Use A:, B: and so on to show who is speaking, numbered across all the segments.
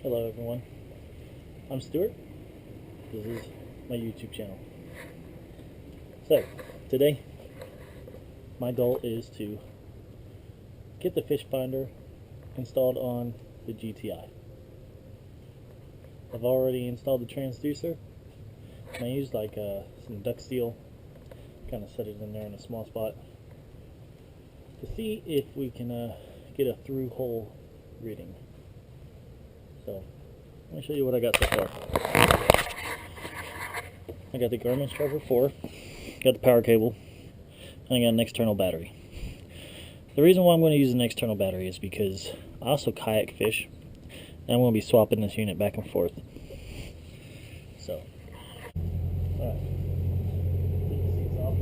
A: Hello everyone, I'm Stuart. This is my YouTube channel. So, today my goal is to get the fish finder installed on the GTI. I've already installed the transducer, and I used like some duct steel, kind of set it in there in a small spot to see if we can get a through hole reading. So, let me show you what I got so far. I got the Garmin Striker 4, got the power cable, and I got an external battery. The reason why I'm going to use an external battery is because I also kayak fish, and I'm going to be swapping this unit back and forth. So, alright. Take the seats off.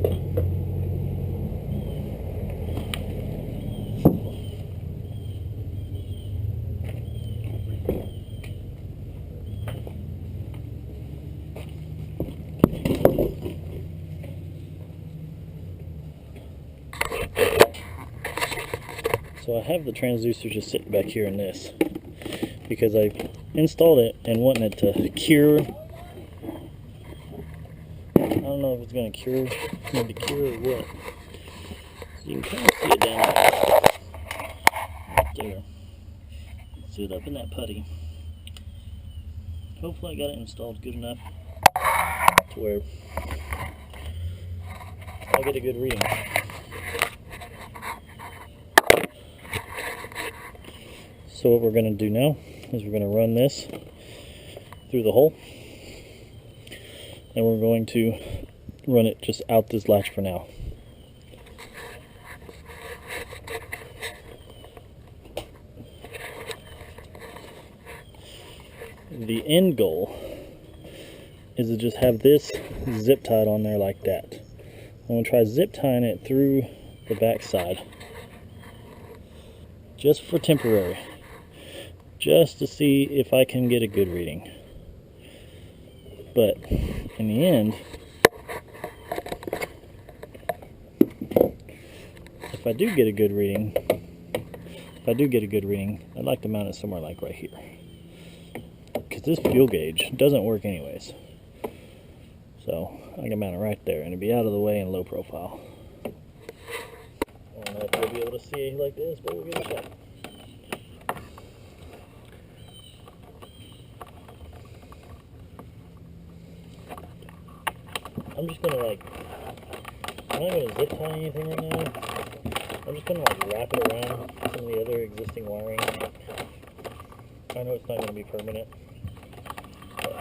A: So I have the transducer just sitting back here in this because I installed it and wanting it to cure. I don't know if it's going to cure, maybe cure or what. So you can kind of see it down there. Right there. See it up in that putty. Hopefully I got it installed good enough to where I'll get a good reading. So what we're going to do now is we're going to run this through the hole, and we're going to run it just out this latch for now. The end goal is to just have this zip tied on there like that. I'm going to try zip tying it through the back side just for temporary, just to see if I can get a good reading. But in the end, if I do get a good reading, I'd like to mount it somewhere like right here, because this fuel gauge doesn't work anyways. So I can mount it right there and it'd be out of the way and low profile. I don't know if you'll be able to see it like this, but we'll give it a shot. I'm just gonna I'm not gonna zip tie anything right now. I'm just gonna wrap it around some of the other existing wiring. I know it's not gonna be permanent, but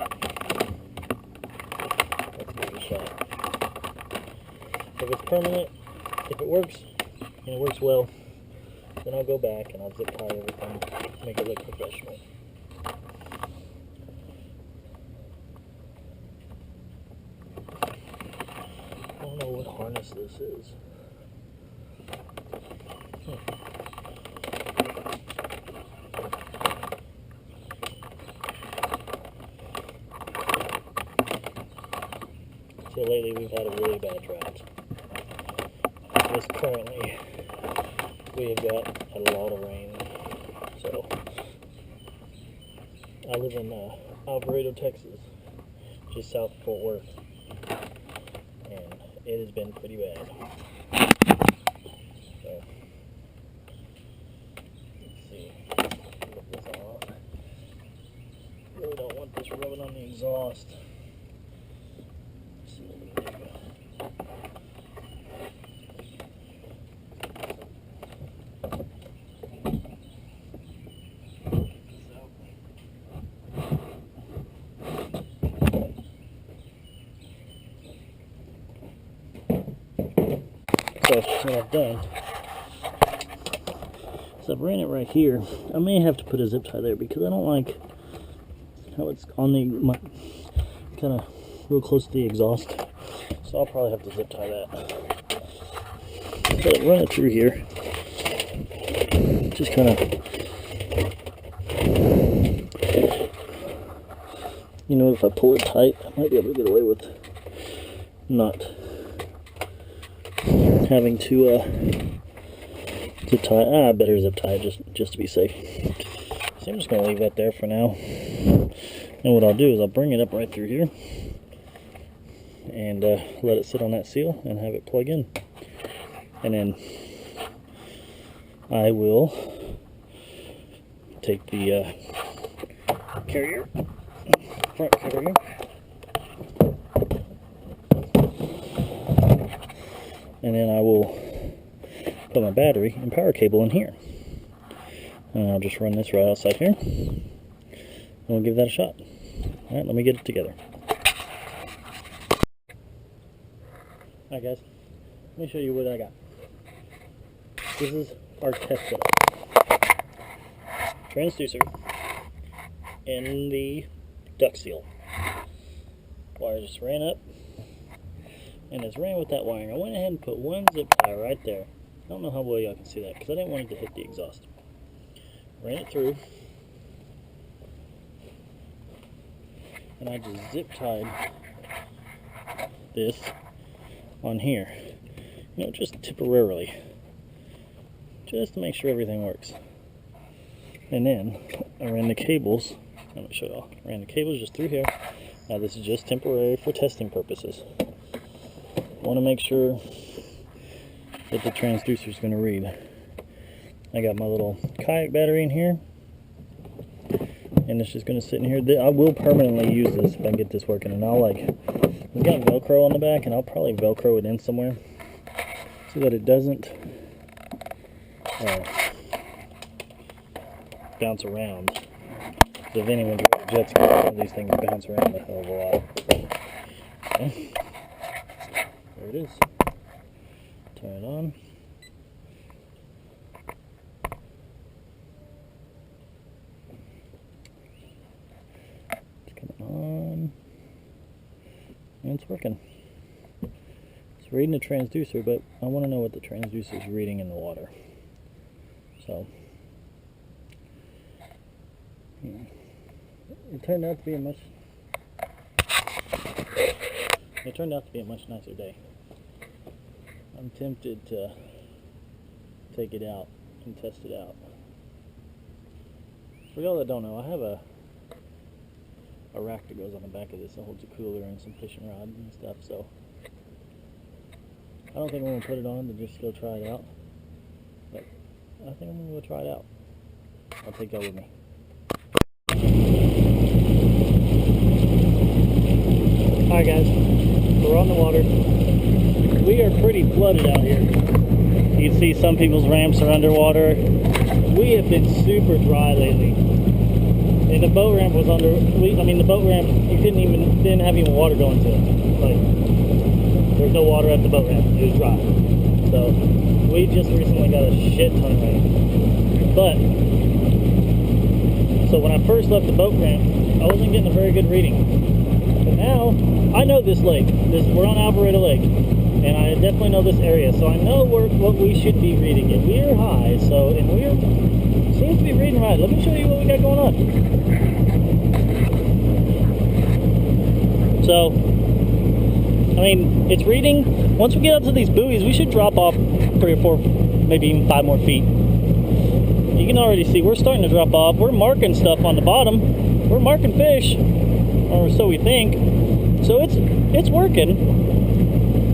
A: let's give it a shot. If it's permanent, if it works, and it works well, then I'll go back and I'll zip tie everything, make it look professional. I don't know what harness this is. So lately we've had a really bad drought. Just currently we have got a lot of rain. So I live in Alvarado, Texas, just south of Fort Worth. It has been pretty bad. So, let's see. Get this off. Really don't want this rubbing on the exhaust. Let's see what we can do. So what I've done is I've ran it right here. I may have to put a zip tie there because I don't like how it's on the kind of real close to the exhaust. So I'll probably have to zip tie that. But run it through here. Just kind of, you know, if I pull it tight, I might be able to get away with not having to tie. I better zip tie just to be safe. So I'm just going to leave that there for now. And what I'll do is I'll bring it up right through here and let it sit on that seal and have it plug in. And then I will take the carrier, front carrier, and then I will put my battery and power cable in here. And I'll just run this right outside here, and we'll give that a shot. Alright, let me get it together. Alright guys, let me show you what I got. This is our test setup. Transducer and the duct seal. Wire just ran up, and it's ran with that wiring. I went ahead and put one zip tie right there. I don't know how well y'all can see that because I didn't want it to hit the exhaust. Ran it through, and I just zip tied this on here, you know, just temporarily, just to make sure everything works. And then I ran the cables, let me show y'all, ran the cables just through here. Now this is just temporary for testing purposes. Want to make sure that the transducer is going to read. I got my little kayak battery in here, and it's just going to sit in here. I will permanently use this if I can get this working, and I'll we got Velcro on the back, and I'll probably Velcro it in somewhere so that it doesn't bounce around. So if anyone's got jet ski, these things bounce around a hell of a lot. Okay. There it is. Turn it on. On, and it's working. It's reading the transducer, but I want to know what the transducer is reading in the water. So it turned out to be a much nicer day. I'm tempted to take it out and test it out. For y'all that don't know, I have a rack that goes on the back of this that holds a cooler and some fishing rods and stuff, so I don't think I'm going to put it on to just go try it out, but I think I'm going to go try it out. I'll take y'all with me. Alright guys, we're on the water. We are pretty flooded out here. You can see some people's ramps are underwater. We have been super dry lately. And the boat ramp was under, the boat ramp, you didn't have even water going to it. Like, there's no water at the boat ramp, it was dry. So, we just recently got a shit ton of rain. But, so when I first left the boat ramp, I wasn't getting a very good reading. But now, I know this lake. We're on Alvarado Lake. And I definitely know this area, so I know what we should be reading. And we are high, so, and seems to be reading right. Let me show you what we got going on. So, I mean, it's reading. Once we get up to these buoys, we should drop off 3 or 4, maybe even 5 more feet. You can already see we're starting to drop off. We're marking stuff on the bottom. We're marking fish, or so we think. So it's working.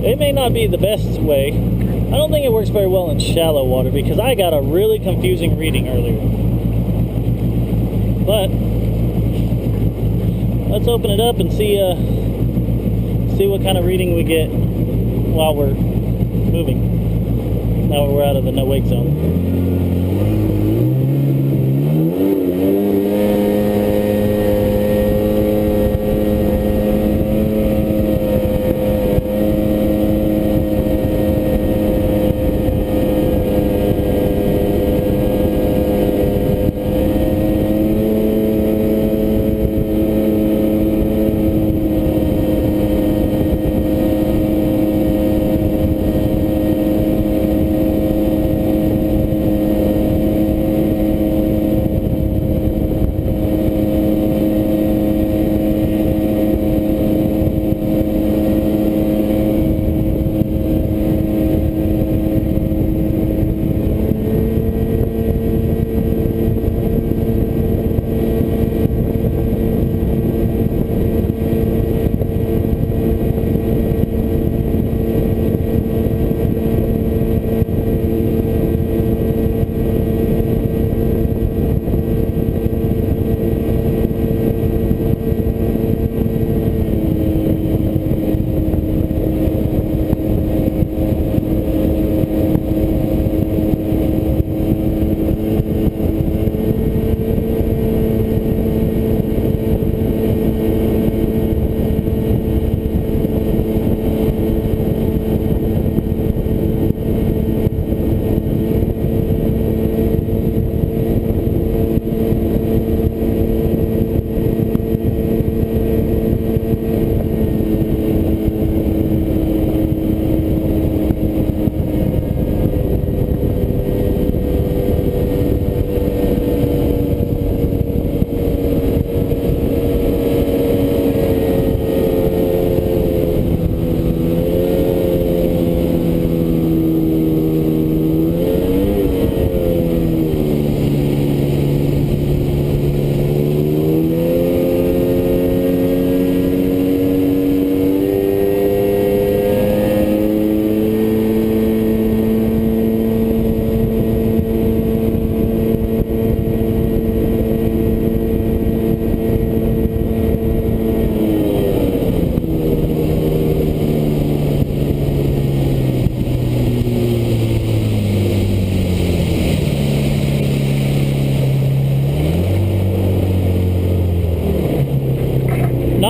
A: It may not be the best way. I don't think it works very well in shallow water because I got a really confusing reading earlier. But let's open it up and see what kind of reading we get while we're moving. Now we're out of the no wake zone.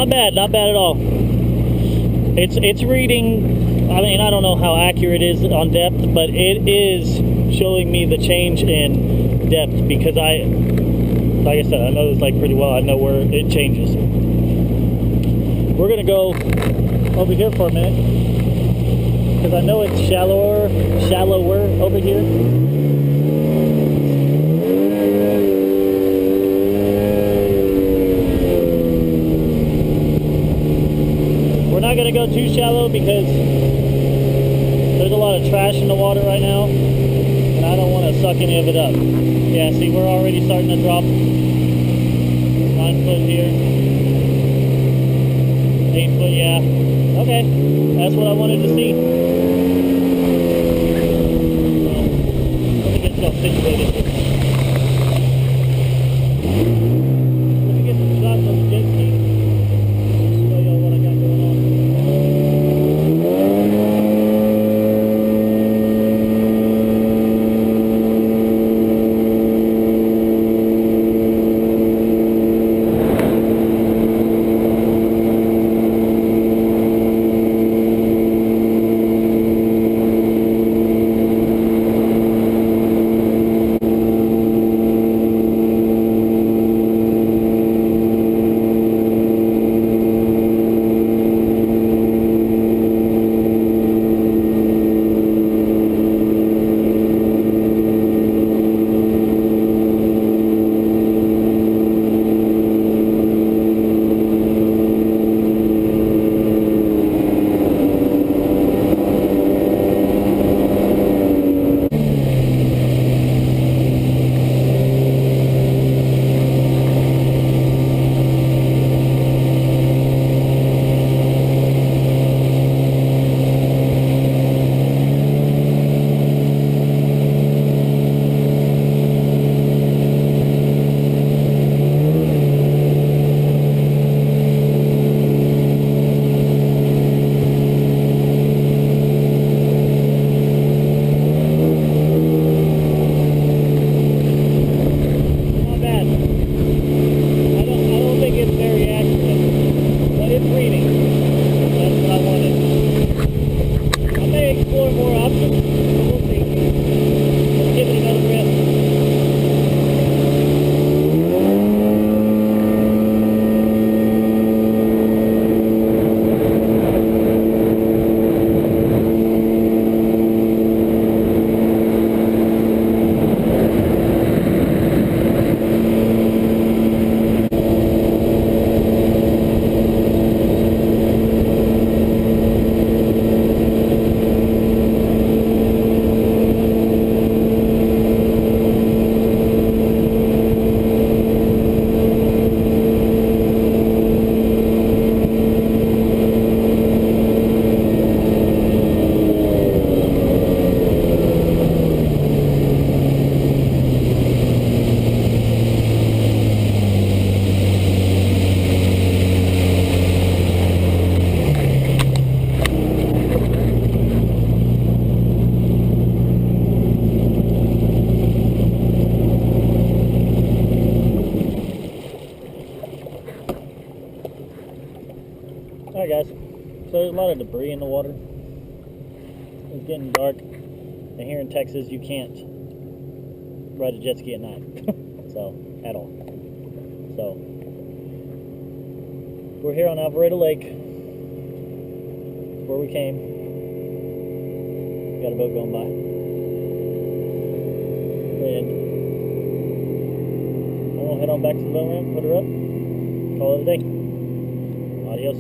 A: Not bad, not bad at all. It's reading, I mean, I don't know how accurate it is on depth, but it is showing me the change in depth because like I said, I know this lake pretty well. I know where it changes. We're gonna go over here for a minute because I know it's shallower over here. We're not gonna go too shallow because there's a lot of trash in the water right now, and I don't want to suck any of it up. Yeah, see, we're already starting to drop 9 foot here. 8 foot, yeah. Okay, that's what I wanted to see. Let me get stuff situated. Let me get some shots on the jet ski. Show y'all what I got going on. Alright guys, so there's a lot of debris in the water. It's getting dark, and here in Texas you can't ride a jet ski at night, so, at all. So, we're here on Alvarado Lake. It's where we came. Got a boat going by. And I'm gonna head on back to the boat ramp, put her up, call it a day. Adios.